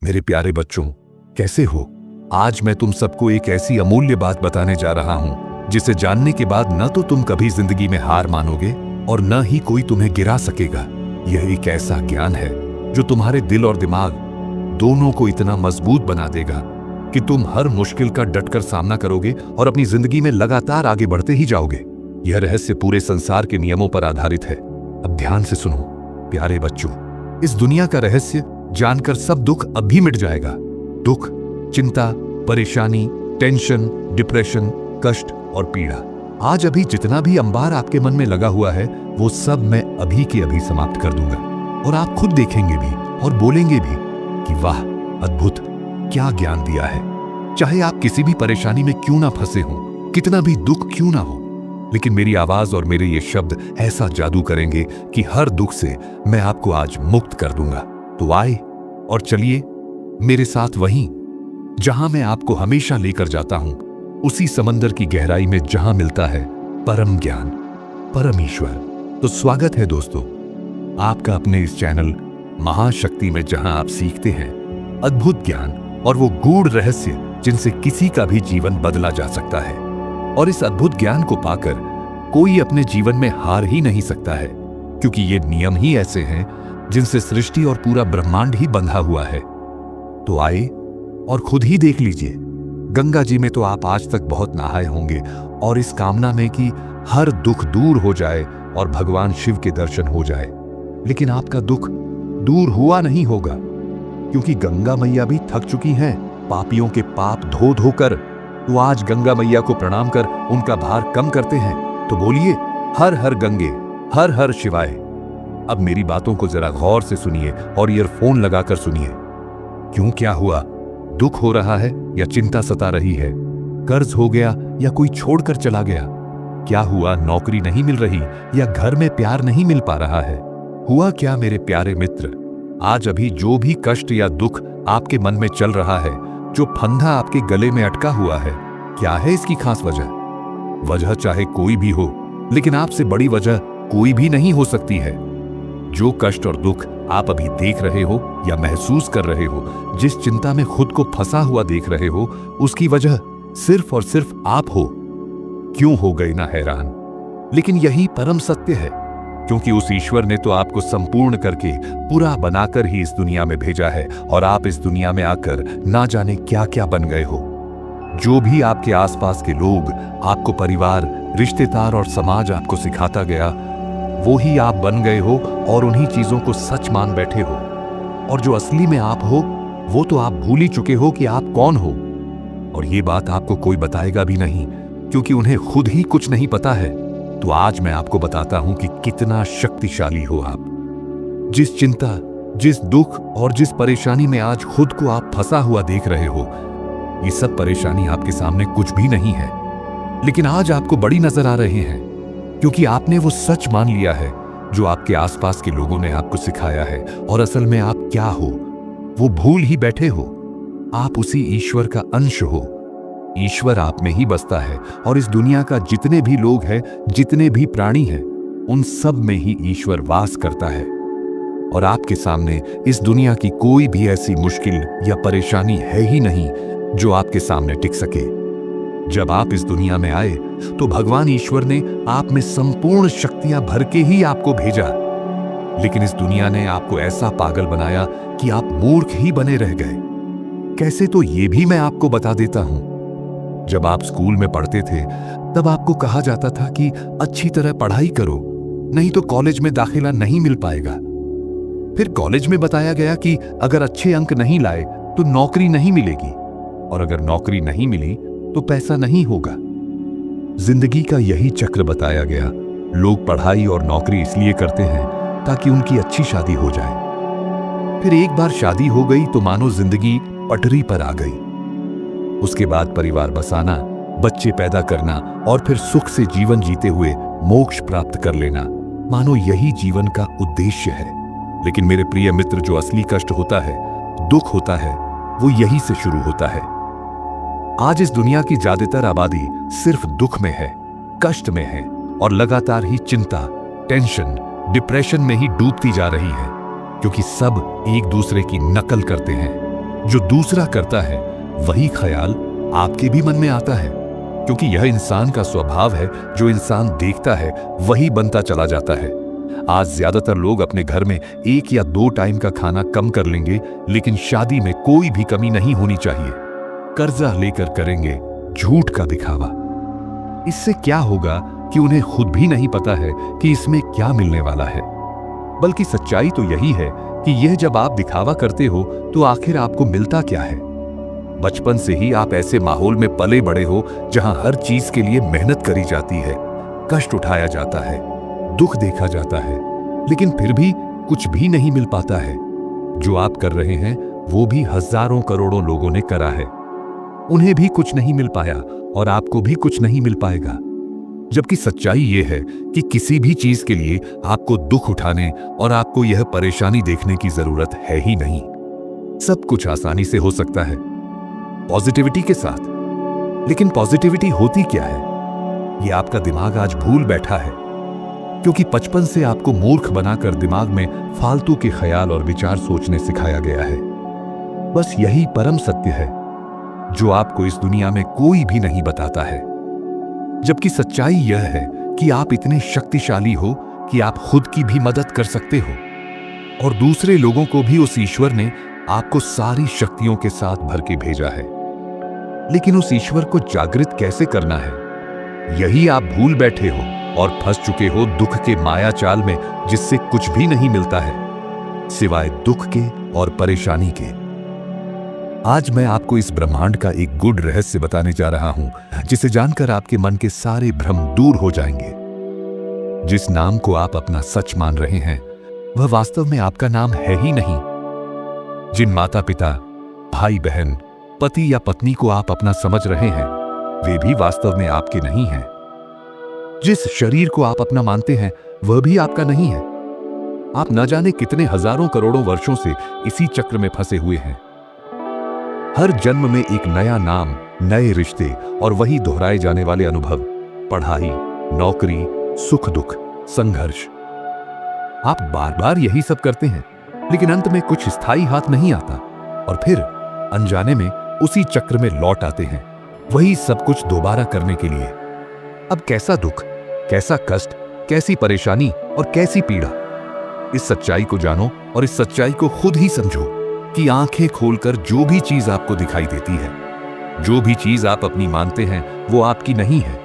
मेरे प्यारे बच्चों, कैसे हो? आज मैं तुम सबको एक ऐसी अमूल्य बात बताने जा रहा हूं जिसे जानने के बाद न तो तुम कभी जिंदगी में हार मानोगे और न ही कोई तुम्हें गिरा सकेगा। यह एक ऐसा ज्ञान है जो तुम्हारे दिल और दिमाग दोनों को इतना मजबूत बना देगा कि तुम हर मुश्किल का डटकर सामना करोगे और अपनी जिंदगी में लगातार आगे बढ़ते ही जाओगे। यह रहस्य पूरे संसार के नियमों पर आधारित है। अब ध्यान से सुनो प्यारे बच्चों, इस दुनिया का रहस्य जानकर सब दुख अब भी मिट जाएगा। दुख, चिंता, परेशानी, टेंशन, डिप्रेशन, कष्ट और पीड़ा, आज अभी जितना भी अंबार आपके मन में लगा हुआ है वो सब मैं अभी के अभी समाप्त कर दूंगा। और आप खुद देखेंगे भी और बोलेंगे भी कि वाह, अद्भुत, क्या ज्ञान दिया है। चाहे आप किसी भी परेशानी में क्यों ना फंसे हों, कितना भी दुख क्यों ना हो, लेकिन मेरी आवाज और मेरे ये शब्द ऐसा जादू करेंगे कि हर दुख से मैं आपको आज मुक्त कर दूंगा। तो आए और चलिए मेरे साथ वहीं जहां मैं आपको हमेशा लेकर जाता हूं, उसी समंदर की गहराई में जहां मिलता है परम ज्ञान, परम ईश्वर। तो स्वागत है दोस्तों आपका अपने इस चैनल महाशक्ति में, जहां आप सीखते हैं अद्भुत ज्ञान और वो गूढ़ रहस्य जिनसे किसी का भी जीवन बदला जा सकता है। और इस अद्भुत ज्ञान को पाकर कोई अपने जीवन में हार ही नहीं सकता है, क्योंकि ये नियम ही ऐसे हैं जिनसे सृष्टि और पूरा ब्रह्मांड ही बंधा हुआ है। तो आए और खुद ही देख लीजिए। गंगा जी में तो आप आज तक बहुत नहाए होंगे, और इस कामना में कि हर दुख दूर हो जाए और भगवान शिव के दर्शन हो जाए। लेकिन आपका दुख दूर हुआ नहीं होगा, क्योंकि गंगा मैया भी थक चुकी हैं पापियों के पाप धो धोकर। तो आज गंगा मैया को प्रणाम कर उनका भार कम करते हैं। तो बोलिए हर हर गंगे, हर हर शिवाय। अब मेरी बातों को जरा गौर से सुनिए और ईयरफोन लगाकर सुनिए। क्यों, क्या हुआ? दुख हो रहा है या चिंता सता रही है? कर्ज हो गया या कोई छोड़कर चला गया? क्या हुआ, नौकरी नहीं मिल रही या घर में प्यार नहीं मिल पा रहा है? हुआ क्या मेरे प्यारे मित्र? आज अभी जो भी कष्ट या दुख आपके मन में चल रहा है, जो फंदा आपके गले में अटका हुआ है, क्या है इसकी खास वजह? वजह चाहे कोई भी हो, लेकिन आपसे बड़ी वजह कोई भी नहीं हो सकती है। जो कष्ट और दुख आप अभी देख रहे हो या महसूस कर रहे हो, जिस चिंता में खुद को फंसा हुआ देख रहे हो, उसकी वजह सिर्फ और सिर्फ आप हो। क्यों हो गए ना हैरान? लेकिन यही परम सत्य है, क्योंकि उस ईश्वर ने तो आपको संपूर्ण करके पूरा बनाकर ही इस दुनिया में भेजा है, और आप इस दुनिया में आकर ना जाने क्या क्या बन गए हो। जो भी आपके आसपास के लोग, आपको परिवार, रिश्तेदार और समाज आपको सिखाता गया, वो ही आप बन गए हो और उन्हीं चीजों को सच मान बैठे हो। और जो असली में आप हो, वो तो आप भूल ही चुके हो कि आप कौन हो। और ये बात आपको कोई बताएगा भी नहीं, क्योंकि उन्हें खुद ही कुछ नहीं पता है। तो आज मैं आपको बताता हूं कि कितना शक्तिशाली हो आप। जिस चिंता, जिस दुख और जिस परेशानी में आज खुद को आप फंसा हुआ देख रहे हो, ये सब परेशानी आपके सामने कुछ भी नहीं है, लेकिन आज आपको बड़ी नजर आ रहे हैं, क्योंकि आपने वो सच मान लिया है जो आपके आसपास के लोगों ने आपको सिखाया है। और असल में आप क्या हो, वो भूल ही बैठे हो। आप उसी ईश्वर का अंश हो। ईश्वर आप में ही बसता है, और इस दुनिया का जितने भी लोग हैं, जितने भी प्राणी हैं, उन सब में ही ईश्वर वास करता है। और आपके सामने इस दुनिया की कोई भी ऐसी मुश्किल या परेशानी है ही नहीं जो आपके सामने टिक सके। जब आप इस दुनिया में आए तो भगवान ईश्वर ने आप में संपूर्ण शक्तियां भर के ही आपको भेजा, लेकिन इस दुनिया ने आपको ऐसा पागल बनाया कि आप मूर्ख ही बने रह गए। कैसे, तो ये भी मैं आपको बता देता हूं। जब आप स्कूल में पढ़ते थे, तब आपको कहा जाता था कि अच्छी तरह पढ़ाई करो, नहीं तो कॉलेज में दाखिला नहीं मिल पाएगा। फिर कॉलेज में बताया गया कि अगर अच्छे अंक नहीं लाए तो नौकरी नहीं मिलेगी, और अगर नौकरी नहीं मिली तो पैसा नहीं होगा। जिंदगी का यही चक्र बताया गया। लोग पढ़ाई और नौकरी इसलिए करते हैं ताकि उनकी अच्छी शादी हो जाए। फिर एक बार शादी हो गई तो मानो जिंदगी पटरी पर आ गई। उसके बाद परिवार बसाना, बच्चे पैदा करना और फिर सुख से जीवन जीते हुए मोक्ष प्राप्त कर लेना, मानो यही जीवन का उद्देश्य है। लेकिन मेरे प्रिय मित्र, जो असली कष्ट होता है, दुख होता है, वो यही से शुरू होता है। आज इस दुनिया की ज्यादातर आबादी सिर्फ दुख में है, कष्ट में है, और लगातार ही चिंता, टेंशन, डिप्रेशन में ही डूबती जा रही है, क्योंकि सब एक दूसरे की नकल करते हैं। जो दूसरा करता है वही ख्याल आपके भी मन में आता है, क्योंकि यह इंसान का स्वभाव है। जो इंसान देखता है वही बनता चला जाता है। आज ज्यादातर लोग अपने घर में 1 या 2 टाइम का खाना कम कर लेंगे, लेकिन शादी में कोई भी कमी नहीं होनी चाहिए। कर्जा लेकर करेंगे झूठ का दिखावा। इससे क्या होगा कि उन्हें खुद भी नहीं पता है कि इसमें क्या मिलने वाला है। बल्कि सच्चाई तो यही है कि यह जब आप दिखावा करते हो तो आखिर आपको मिलता क्या है। बचपन से ही आप ऐसे माहौल में पले बड़े हो जहां हर चीज के लिए मेहनत करी जाती है, कष्ट उठाया जाता है, दुख देखा जाता है, लेकिन फिर भी कुछ भी नहीं मिल पाता है। जो आप कर रहे हैं वो भी हजारों करोड़ों लोगों ने करा है। उन्हें भी कुछ नहीं मिल पाया और आपको भी कुछ नहीं मिल पाएगा। जबकि सच्चाई ये है कि किसी भी चीज के लिए आपको दुख उठाने और आपको यह परेशानी देखने की जरूरत है ही नहीं। सब कुछ आसानी से हो सकता है पॉजिटिविटी के साथ। लेकिन पॉजिटिविटी होती क्या है, ये आपका दिमाग आज भूल बैठा है, क्योंकि बचपन से आपको मूर्ख बनाकर दिमाग में फालतू के ख्याल और विचार सोचने सिखाया गया है। बस यही परम सत्य है जो आपको इस दुनिया में कोई भी नहीं बताता है। जबकि सच्चाई यह है कि आप इतने शक्तिशाली हो कि आप खुद की भी मदद कर सकते हो और दूसरे लोगों को भी उस ईश्वर ने आपको सारी शक्तियों के साथ भर के भेजा है। लेकिन उस ईश्वर को जागृत कैसे करना है, यही आप भूल बैठे हो और फंस चुके हो दुख के माया जाल में, जिससे कुछ भी नहीं मिलता है सिवाय दुख के और परेशानी के। आज मैं आपको इस ब्रह्मांड का एक गुड रहस्य बताने जा रहा हूं, जिसे जानकर आपके मन के सारे भ्रम दूर हो जाएंगे। जिस नाम को आप अपना सच मान रहे हैं वह वास्तव में आपका नाम है ही नहीं। जिन माता पिता, भाई बहन, पति या पत्नी को आप अपना समझ रहे हैं वे भी वास्तव में आपके नहीं हैं। जिस शरीर को आप अपना मानते हैं वह भी आपका नहीं है। आप न जाने कितने हजारों करोड़ों वर्षों से इसी चक्र में फंसे हुए हैं। हर जन्म में एक नया नाम, नए रिश्ते और वही दोहराए जाने वाले अनुभव, पढ़ाई, नौकरी, सुख दुख, संघर्ष। आप बार बार यही सब करते हैं, लेकिन अंत में कुछ स्थायी हाथ नहीं आता और फिर अनजाने में उसी चक्र में लौट आते हैं, वही सब कुछ दोबारा करने के लिए। अब कैसा दुख, कैसा कष्ट, कैसी परेशानी और कैसी पीड़ा। इस सच्चाई को जानो और इस सच्चाई को खुद ही समझो कि आंखें खोलकर जो भी चीज आपको दिखाई देती है, जो भी चीज आप अपनी मानते हैं वो आपकी नहीं है।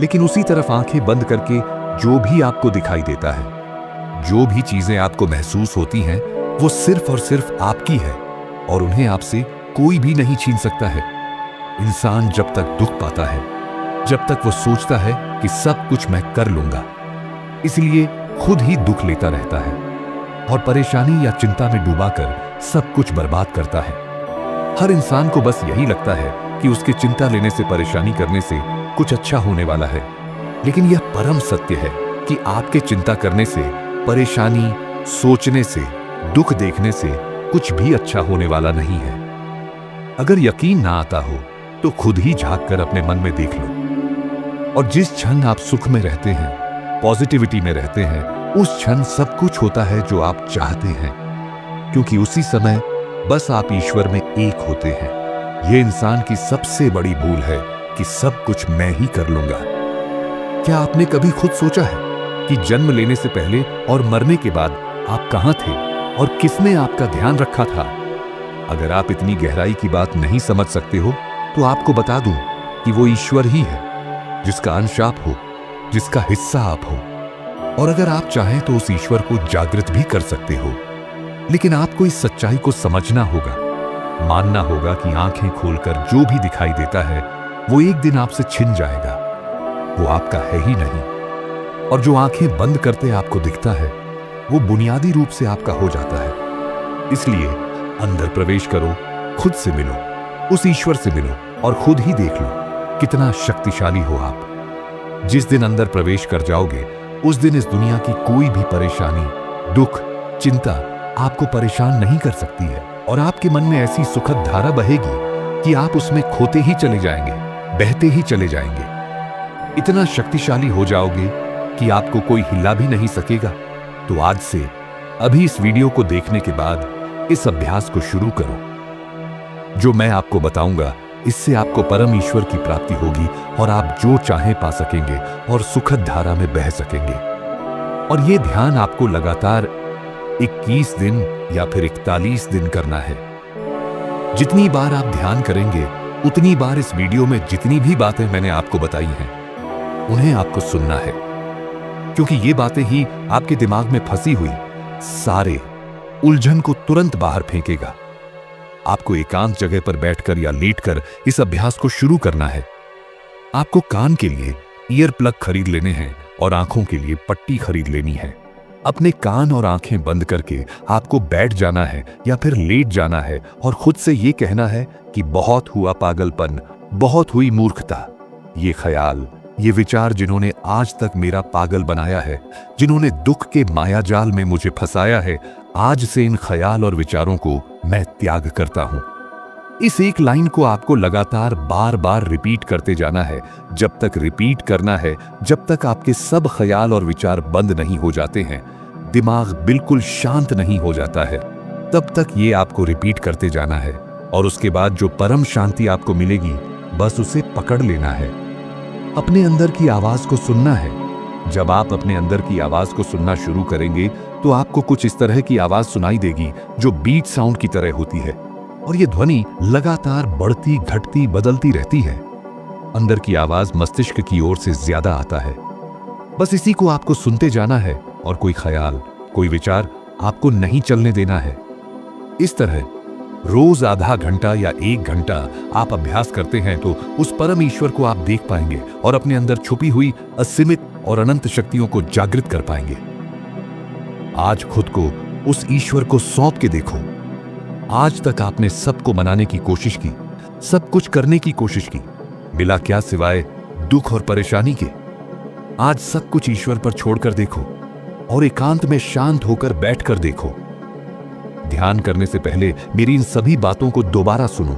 लेकिन उसी तरफ आंखें बंद करके जो भी आपको दिखाई देता है, जो भी चीजें आपको महसूस होती हैं वो सिर्फ और सिर्फ आपकी है और उन्हें आपसे कोई भी नहीं छीन सकता है। इंसान जब तक दुख पाता है, जब तक वो सोचता है कि सब कुछ मैं कर लूंगा, इसलिए खुद ही दुख लेता रहता है और परेशानी या चिंता में डूबाकर सब कुछ बर्बाद करता है। हर इंसान को बस यही लगता है कि उसके चिंता लेने से, परेशानी करने से कुछ अच्छा होने वाला है। लेकिन यह परम सत्य है कि आपके चिंता करने से, परेशानी सोचने से, दुख देखने से कुछ भी अच्छा होने वाला नहीं है। अगर यकीन ना आता हो तो खुद ही झांक कर अपने मन में देख लो। और जिस क्षण आप सुख में रहते हैं, पॉजिटिविटी में रहते हैं, उस क्षण सब कुछ होता है जो आप चाहते हैं, क्योंकि उसी समय बस आप ईश्वर में एक होते हैं। यह इंसान की सबसे बड़ी भूल है कि सब कुछ मैं ही कर लूंगा। क्या आपने कभी खुद सोचा है कि जन्म लेने से पहले और मरने के बाद आप कहां थे और किसने आपका ध्यान रखा था? अगर आप इतनी गहराई की बात नहीं समझ सकते हो तो आपको बता दूं कि वो ईश्वर ही है, जिसका अंश आप हो, जिसका हिस्सा आप हो। और अगर आप चाहें तो उस ईश्वर को जागृत भी कर सकते हो। लेकिन आपको इस सच्चाई को समझना होगा, मानना होगा कि आंखें खोलकर जो भी दिखाई देता है वो एक दिन आपसे छिन जाएगा, वो आपका है ही नहीं। और जो आंखें बंद करते आपको दिखता है वो बुनियादी रूप से आपका हो जाता है। इसलिए अंदर प्रवेश करो, खुद से मिलो, उस ईश्वर से मिलो और खुद ही देख लो कितना शक्तिशाली हो आप। जिस दिन अंदर प्रवेश कर जाओगे उस दिन इस दुनिया की कोई भी परेशानी, दुख, चिंता आपको परेशान नहीं कर सकती है और आपके मन में ऐसी सुखद धारा बहेगी कि आप उसमें खोते ही चले जाएंगे, बहते ही चले जाएंगे। इतना शक्तिशाली हो जाओगे कि आपको कोई हिला भी नहीं सकेगा। तो आज से, अभी इस वीडियो को देखने के बाद इस अभ्यास को शुरू करो। जो मैं आपको बताऊंगा, इससे आपको परम ईश्वर की प्राप्ति होगी और आप जो चाहें पा सकेंगे और सुखद धारा में बह सकेंगे। और ये ध्यान आपको लगातार 21 दिन या फिर 41 दिन करना है। जितनी बार आप ध्यान करेंगे, उतनी बार इस वीडियो में जितनी भी बातें मैंने आपको बताई हैं, उन्हें आपको सुनना है, क्योंकि ये बातें ही आपके दिमाग में फंसी हुई सारे उलझन को तुरंत बाहर फेंकेगा। आपको एकांत जगह पर बैठकर या लेटकर इस अभ्यास को शुरू करना है। आपको कान के लिए ईयर प्लग खरीद लेने हैं और आंखों के लिए पट्टी खरीद लेनी है। अपने कान और आंखें बंद करके आपको बैठ जाना है या फिर लेट जाना है और खुद से ये कहना है कि बहुत हुआ पागलपन, बहुत हुई मूर्खता। ये ख्याल, ये विचार जिन्होंने आज तक मेरा पागल बनाया है, जिन्होंने दुख के मायाजाल में मुझे फंसाया है, आज से इन ख्याल और विचारों को मैं त्याग करता हूं। इस एक लाइन को आपको लगातार बार बार रिपीट करते जाना है। जब तक रिपीट करना है, जब तक आपके सब ख्याल और विचार बंद नहीं हो जाते हैं, दिमाग बिल्कुल शांत नहीं हो जाता है, तब तक ये आपको रिपीट करते जाना है। और उसके बाद जो परम शांति आपको मिलेगी, बस उसे पकड़ लेना है। अपने अंदर की आवाज को सुनना है। जब आप अपने अंदर की आवाज को सुनना शुरू करेंगे, तो आपको कुछ इस तरह की आवाज सुनाई देगी जो बीट साउंड की तरह होती है, और ये ध्वनि लगातार बढ़ती, घटती, बदलती रहती है। अंदर की आवाज मस्तिष्क की ओर से ज्यादा आता है। बस इसी को आपको सुनते जाना है और कोई ख्याल, कोई विचार आपको नहीं चलने देना है। इस तरह रोज आधा घंटा या 1 घंटा आप अभ्यास करते हैं तो उस परम ईश्वर को आप देख पाएंगे और अपने अंदर छुपी हुई असीमित और अनंत शक्तियों को जागृत कर पाएंगे। आज खुद को उस ईश्वर को सौंप के देखो। आज तक आपने सबको मनाने की कोशिश की, सब कुछ करने की कोशिश की, मिला क्या सिवाय दुख और परेशानी के। आज सब कुछ ईश्वर पर छोड़कर देखो और एकांत में शांत होकर बैठकर देखो। ध्यान करने से पहले मेरी इन सभी बातों को दोबारा सुनो,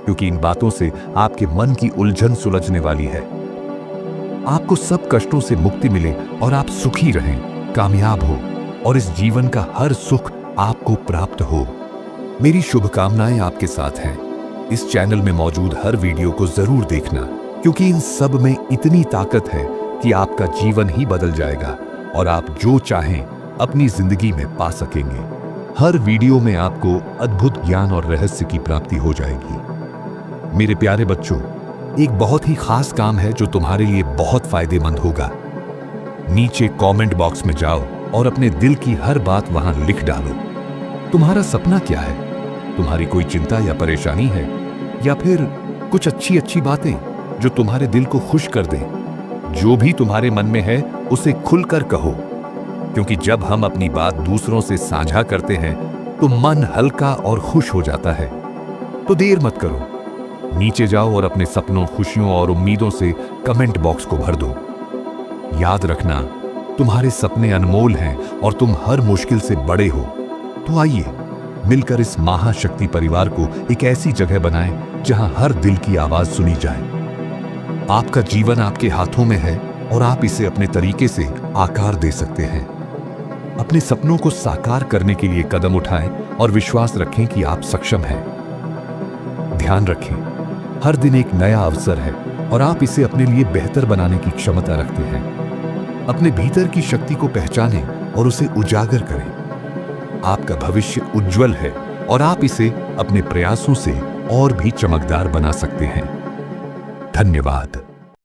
क्योंकि इन बातों से आपके मन की उलझन सुलझने वाली है। आपको सब कष्टों से मुक्ति मिले और आप सुखी रहें, कामयाब हो और इस जीवन का हर सुख आपको प्राप्त हो। मेरी शुभकामनाएं आपके साथ हैं। इस चैनल में मौजूद हर वीडियो को जरूर देखना, क्योंकि इन सब में इतनी ताकत है कि आपका जीवन ही बदल जाएगा और आप जो चाहें अपनी जिंदगी में पा सकेंगे। हर वीडियो में आपको अद्भुत ज्ञान और रहस्य की प्राप्ति हो जाएगी। मेरे प्यारे बच्चों, एक बहुत ही खास काम है जो तुम्हारे लिए बहुत फायदेमंद होगा। नीचे कमेंट बॉक्स में जाओ और अपने दिल की हर बात वहां लिख डालो। तुम्हारा सपना क्या है? तुम्हारी कोई चिंता या परेशानी है, या फिर कुछ अच्छी अच्छी बातें जो तुम्हारे दिल को खुश कर दें? जो भी तुम्हारे मन में है उसे खुलकर कहो, क्योंकि जब हम अपनी बात दूसरों से साझा करते हैं तो मन हल्का और खुश हो जाता है। तो देर मत करो, नीचे जाओ और अपने सपनों, खुशियों और उम्मीदों से कमेंट बॉक्स को भर दो। याद रखना, तुम्हारे सपने अनमोल हैं और तुम हर मुश्किल से बड़े हो। तो आइए मिलकर इस महाशक्ति परिवार को एक ऐसी जगह बनाएं जहां हर दिल की आवाज सुनी जाए। आपका जीवन आपके हाथों में है और आप इसे अपने तरीके से आकार दे सकते हैं। अपने सपनों को साकार करने के लिए कदम उठाएं और विश्वास रखें कि आप सक्षम हैं। ध्यान रखें, हर दिन एक नया अवसर है और आप इसे अपने लिए बेहतर बनाने की क्षमता रखते हैं। अपने भीतर की शक्ति को पहचानें और उसे उजागर करें। आपका भविष्य उज्जवल है और आप इसे अपने प्रयासों से और भी चमकदार बना सकते हैं। धन्यवाद।